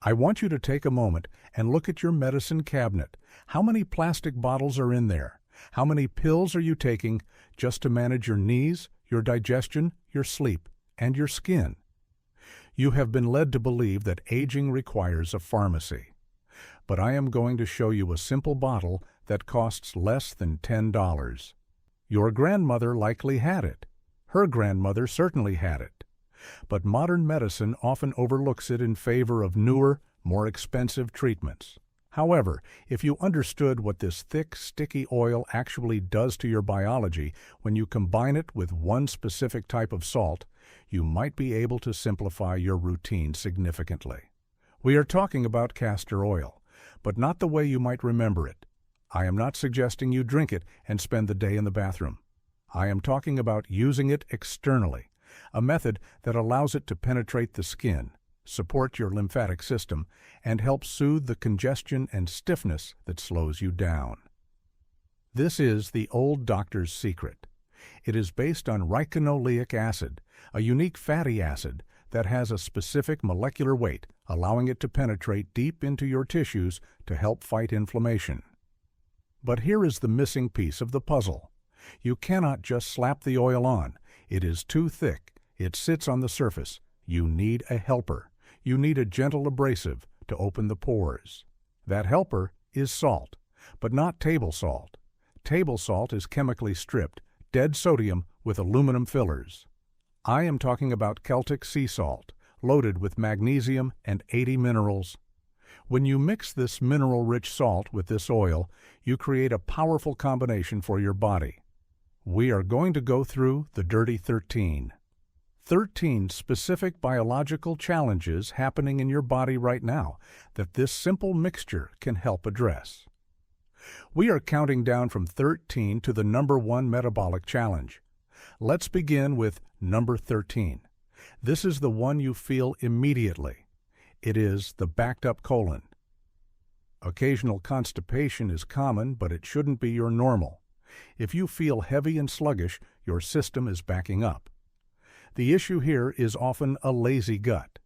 I want you to take a moment and look at your medicine cabinet. How many plastic bottles are in there? How many pills are you taking just to manage your knees, your digestion, your sleep, and your skin? You have been led to believe that aging requires a pharmacy. But I am going to show you a simple bottle that costs less than $10. Your grandmother likely had it. Her grandmother certainly had it. But modern medicine often overlooks it in favor of newer, more expensive treatments. However, if you understood what this thick, sticky oil actually does to your biology when you combine it with one specific type of salt, you might be able to simplify your routine significantly. We are talking about castor oil, but not the way you might remember it. I am not suggesting you drink it and spend the day in the bathroom. I am talking about using it externally, a method that allows it to penetrate the skin, support your lymphatic system, and help soothe the congestion and stiffness that slows you down. This is the old doctor's secret. It is based on Ricinoleic acid, a unique fatty acid that has a specific molecular weight, allowing it to penetrate deep into your tissues to help fight inflammation. But here is the missing piece of the puzzle. You cannot just slap the oil on. It is too thick. It sits on the surface. You need a helper. You need a gentle abrasive to open the pores. That helper is salt, but not table salt. Table salt is chemically stripped, dead sodium with aluminum fillers. I am talking about Celtic sea salt, loaded with magnesium and 80 minerals. When you mix this mineral-rich salt with this oil, you create a powerful combination for your body. We are going to go through the Dirty 13. 13 specific biological challenges happening in your body right now that this simple mixture can help address. We are counting down from 13 to the number 1 metabolic challenge. Let's begin with number 13. This is the one you feel immediately. It is the backed up colon. Occasional constipation is common, but it shouldn't be your normal. If you feel heavy and sluggish, your system is backing up. The issue here is often a lazy gut.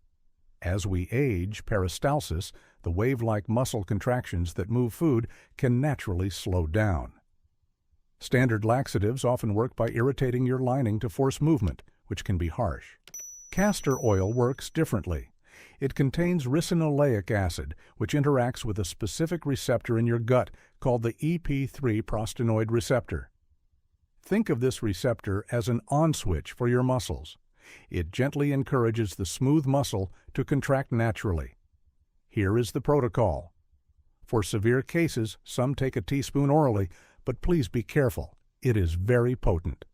As we age, peristalsis, the wave-like muscle contractions that move food, can naturally slow down. Standard laxatives often work by irritating your lining to force movement, which can be harsh. Castor oil works differently. It contains ricinoleic acid, which interacts with a specific receptor in your gut called the EP3 prostanoid receptor. Think of this receptor as an on switch for your muscles. It gently encourages the smooth muscle to contract naturally. Here is the protocol. For severe cases, some take a teaspoon orally, but please be careful. It is very potent.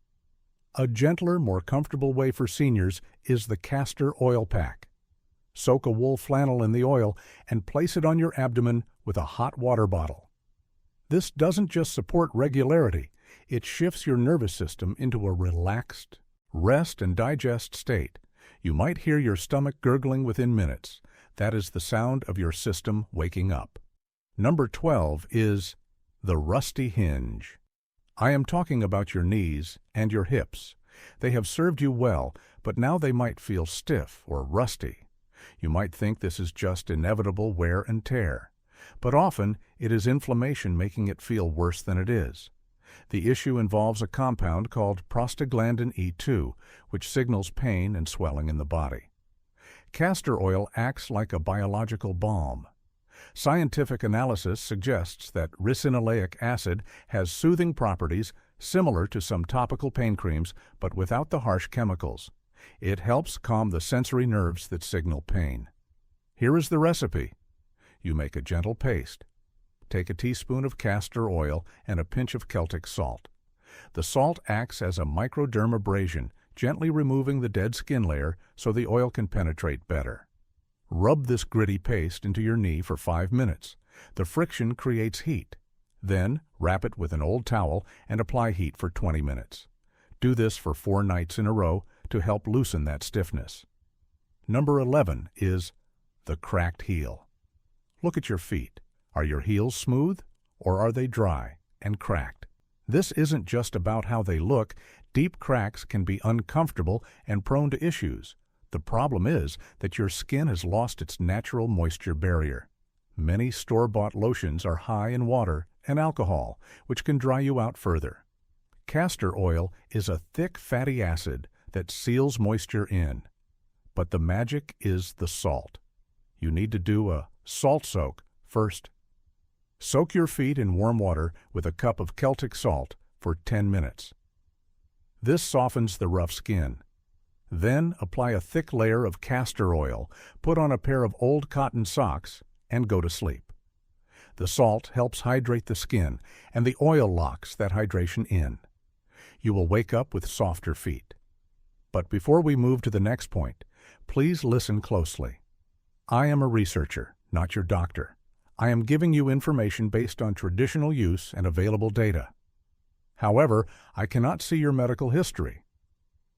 A gentler, more comfortable way for seniors is the castor oil pack. Soak a wool flannel in the oil and place it on your abdomen with a hot water bottle. This doesn't just support regularity, it shifts your nervous system into a relaxed, rest and digest state. You might hear your stomach gurgling within minutes. That is the sound of your system waking up. Number 12 is the rusty hinge. I am talking about your knees and your hips. They have served you well, but now they might feel stiff or rusty. You might think this is just inevitable wear and tear, but often it is inflammation making it feel worse than it is. The issue involves a compound called prostaglandin E2, which signals pain and swelling in the body. Castor oil acts like a biological balm. Scientific analysis suggests that ricinoleic acid has soothing properties similar to some topical pain creams, but without the harsh chemicals. It helps calm the sensory nerves that signal pain. Here is the recipe. You make a gentle paste. Take a teaspoon of castor oil and a pinch of Celtic salt. The salt acts as a microdermabrasion, gently removing the dead skin layer so the oil can penetrate better. Rub this gritty paste into your knee for 5 minutes. The friction creates heat. Then, wrap it with an old towel and apply heat for 20 minutes. Do this for 4 nights in a row to help loosen that stiffness. Number 11 is the cracked heel. Look at your feet. Are your heels smooth, or are they dry and cracked? This isn't just about how they look. Deep cracks can be uncomfortable and prone to issues, The problem is that your skin has lost its natural moisture barrier. Many store-bought lotions are high in water and alcohol, which can dry you out further. Castor oil is a thick fatty acid that seals moisture in. But the magic is the salt. You need to do a salt soak first. Soak your feet in warm water with a cup of Celtic salt for 10 minutes. This softens the rough skin. Then apply a thick layer of castor oil, put on a pair of old cotton socks, and go to sleep. The salt helps hydrate the skin, and the oil locks that hydration in. You will wake up with softer feet. But before we move to the next point, please listen closely. I am a researcher, not your doctor. I am giving you information based on traditional use and available data. However, I cannot see your medical history.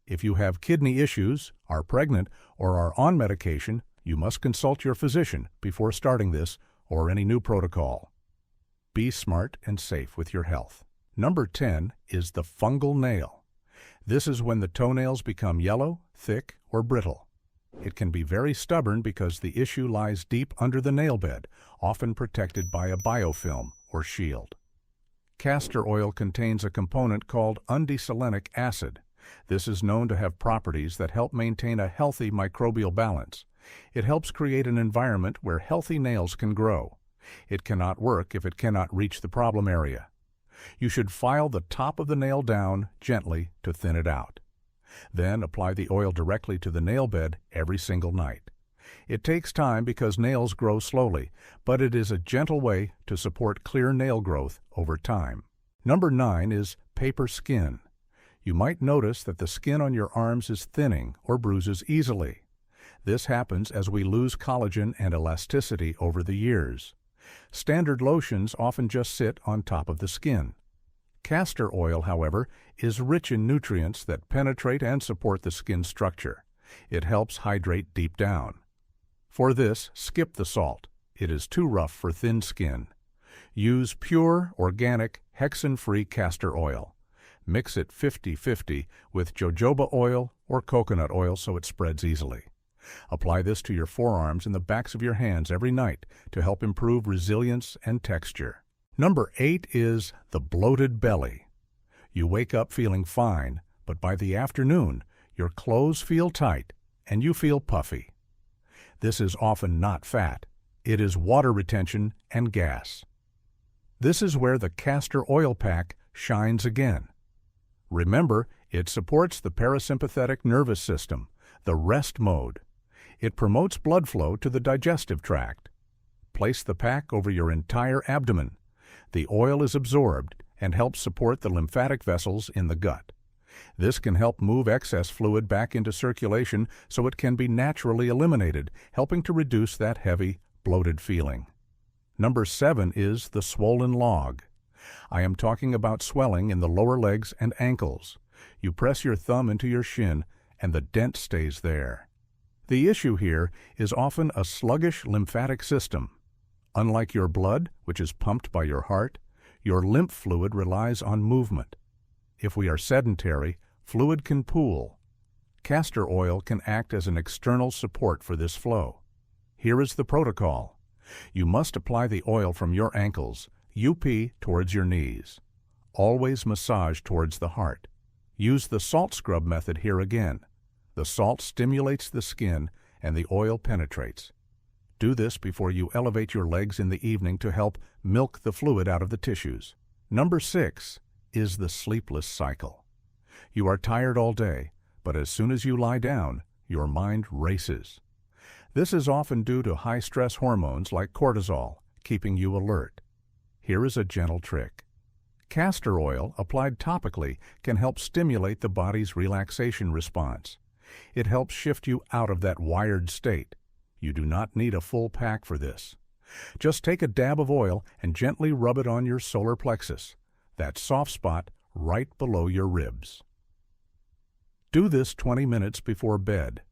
If you have kidney issues, are pregnant, or are on medication, you must consult your physician before starting this or any new protocol. Be smart and safe with your health. Number 10 is the fungal nail. This is when the toenails become yellow, thick, or brittle. It can be very stubborn because the issue lies deep under the nail bed, often protected by a biofilm or shield. Castor oil contains a component called Visceral acid. This is known to have properties that help maintain a healthy microbial balance. It helps create an environment where healthy nails can grow. It cannot work if it cannot reach the problem area. You should file the top of the nail down gently to thin it out. Then apply the oil directly to the nail bed every single night. It takes time because nails grow slowly, but it is a gentle way to support clear nail growth over time. Number 9 is paper skin. You might notice that the skin on your arms is thinning or bruises easily. This happens as we lose collagen and elasticity over the years. Standard lotions often just sit on top of the skin. Castor oil, however, is rich in nutrients that penetrate and support the skin structure. It helps hydrate deep down. For this, skip the salt. It is too rough for thin skin. Use pure, organic, hexane-free castor oil. Mix it 50-50 with jojoba oil or coconut oil so it spreads easily. Apply this to your forearms and the backs of your hands every night to help improve resilience and texture. Number 8 is the bloated belly. You wake up feeling fine, but by the afternoon, your clothes feel tight and you feel puffy. This is often not fat. It is water retention and gas. This is where the castor oil pack shines again. Remember, it supports the parasympathetic nervous system, the rest mode. It promotes blood flow to the digestive tract. Place the pack over your entire abdomen. The oil is absorbed and helps support the lymphatic vessels in the gut. This can help move excess fluid back into circulation so it can be naturally eliminated, helping to reduce that heavy, bloated feeling. Number 7 is the swollen log. I am talking about swelling in the lower legs and ankles. You press your thumb into your shin and the dent stays there. The issue here is often a sluggish lymphatic system. Unlike your blood, which is pumped by your heart, your lymph fluid relies on movement. If we are sedentary, fluid can pool. Castor oil can act as an external support for this flow. Here is the protocol. You must apply the oil from your ankles, UP towards your knees. Always massage towards the heart. Use the salt scrub method here again. The salt stimulates the skin and the oil penetrates. Do this before you elevate your legs in the evening to help milk the fluid out of the tissues. Number 6 is the sleepless cycle. You are tired all day, but as soon as you lie down, your mind races. This is often due to high stress hormones like cortisol, keeping you alert. Here is a gentle trick. Castor oil applied topically can help stimulate the body's relaxation response. It helps shift you out of that wired state. You do not need a full pack for this. Just take a dab of oil and gently rub it on your solar plexus, that soft spot right below your ribs. Do this 20 minutes before bed.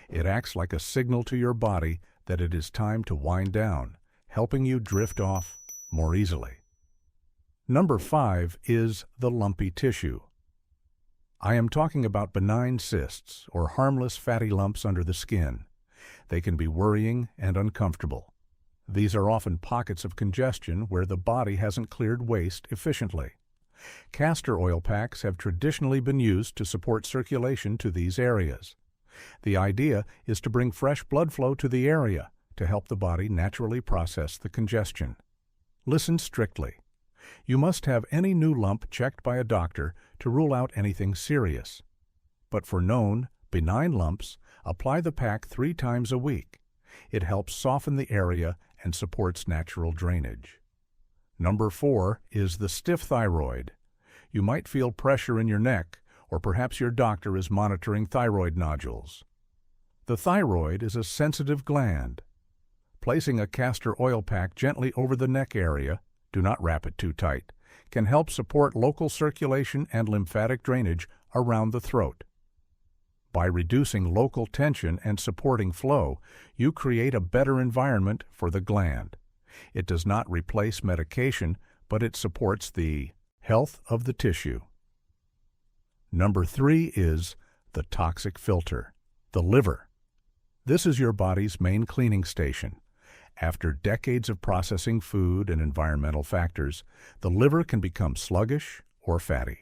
It acts like a signal to your body that it is time to wind down, helping you drift off more easily. Number 5 is the lumpy tissue. I am talking about benign cysts or harmless fatty lumps under the skin. They can be worrying and uncomfortable. These are often pockets of congestion where the body hasn't cleared waste efficiently. Castor oil packs have traditionally been used to support circulation to these areas. The idea is to bring fresh blood flow to the area to help the body naturally process the congestion. Listen strictly. You must have any new lump checked by a doctor to rule out anything serious. But for known, benign lumps, apply the pack 3 times a week. It helps soften the area and supports natural drainage. Number 4 is the stiff thyroid. You might feel pressure in your neck, or perhaps your doctor is monitoring thyroid nodules. The thyroid is a sensitive gland. Placing a castor oil pack gently over the neck area, do not wrap it too tight, can help support local circulation and lymphatic drainage around the throat. By reducing local tension and supporting flow, you create a better environment for the gland. It does not replace medication, but it supports the health of the tissue. Number 3 is the toxic filter, the liver. This is your body's main cleaning station. After decades of processing food and environmental factors, the liver can become sluggish or fatty.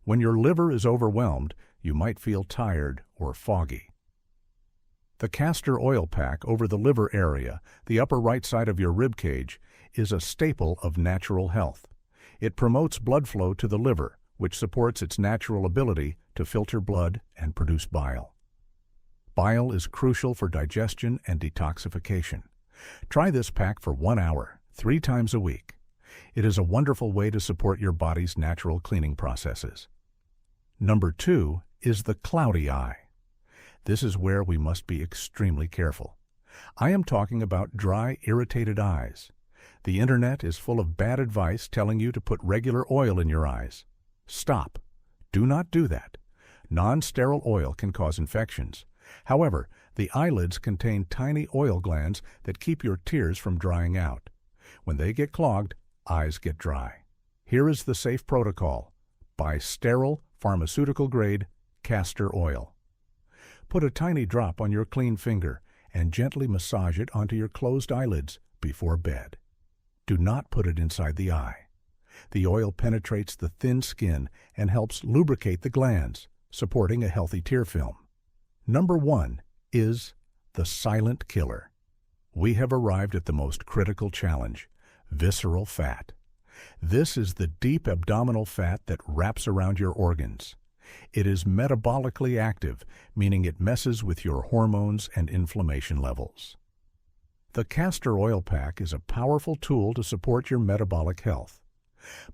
When your liver is overwhelmed, you might feel tired or foggy. The castor oil pack over the liver area, the upper right side of your rib cage, is a staple of natural health. It promotes blood flow to the liver, which supports its natural ability to filter blood and produce bile. Bile is crucial for digestion and detoxification. Try this pack for 1 hour, 3 times a week. It is a wonderful way to support your body's natural cleaning processes. Number 2 is the cloudy eye. This is where we must be extremely careful. I am talking about dry, irritated eyes. The internet is full of bad advice telling you to put regular oil in your eyes. Stop. Do not do that. Non-sterile oil can cause infections. However, the eyelids contain tiny oil glands that keep your tears from drying out. When they get clogged, eyes get dry. Here is the safe protocol. Buy sterile, pharmaceutical-grade castor oil. Put a tiny drop on your clean finger and gently massage it onto your closed eyelids before bed. Do not put it inside the eye. The oil penetrates the thin skin and helps lubricate the glands, supporting a healthy tear film. Number 1 is the silent killer. We have arrived at the most critical challenge, visceral fat. This is the deep abdominal fat that wraps around your organs. It is metabolically active, meaning it messes with your hormones and inflammation levels. The castor oil pack is a powerful tool to support your metabolic health.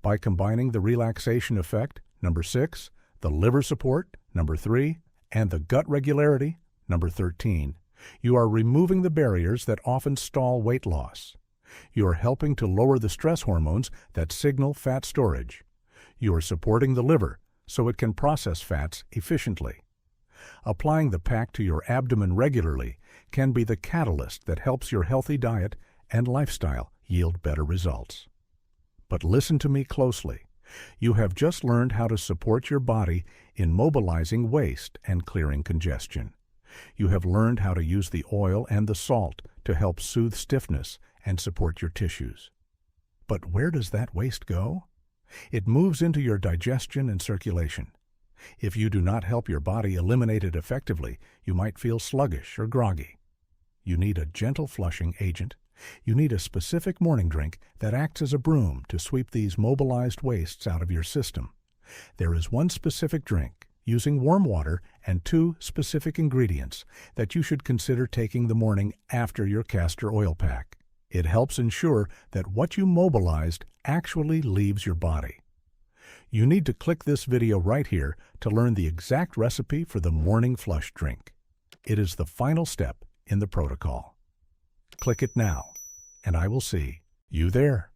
By combining the relaxation effect, number 6, the liver support, number 3, and the gut regularity, number 13, you are removing the barriers that often stall weight loss. You are helping to lower the stress hormones that signal fat storage. You are supporting the liver so it can process fats efficiently. Applying the pack to your abdomen regularly can be the catalyst that helps your healthy diet and lifestyle yield better results. But listen to me closely. You have just learned how to support your body in mobilizing waste and clearing congestion. You have learned how to use the oil and the salt to help soothe stiffness and support your tissues. But where does that waste go? It moves into your digestion and circulation. If you do not help your body eliminate it effectively, you might feel sluggish or groggy. You need a gentle flushing agent. You need a specific morning drink that acts as a broom to sweep these mobilized wastes out of your system. There is one specific drink, using warm water and 2 specific ingredients, that you should consider taking the morning after your castor oil pack. It helps ensure that what you mobilized actually leaves your body. You need to click this video right here to learn the exact recipe for the morning flush drink. It is the final step in the protocol. Click it now, and I will see you there.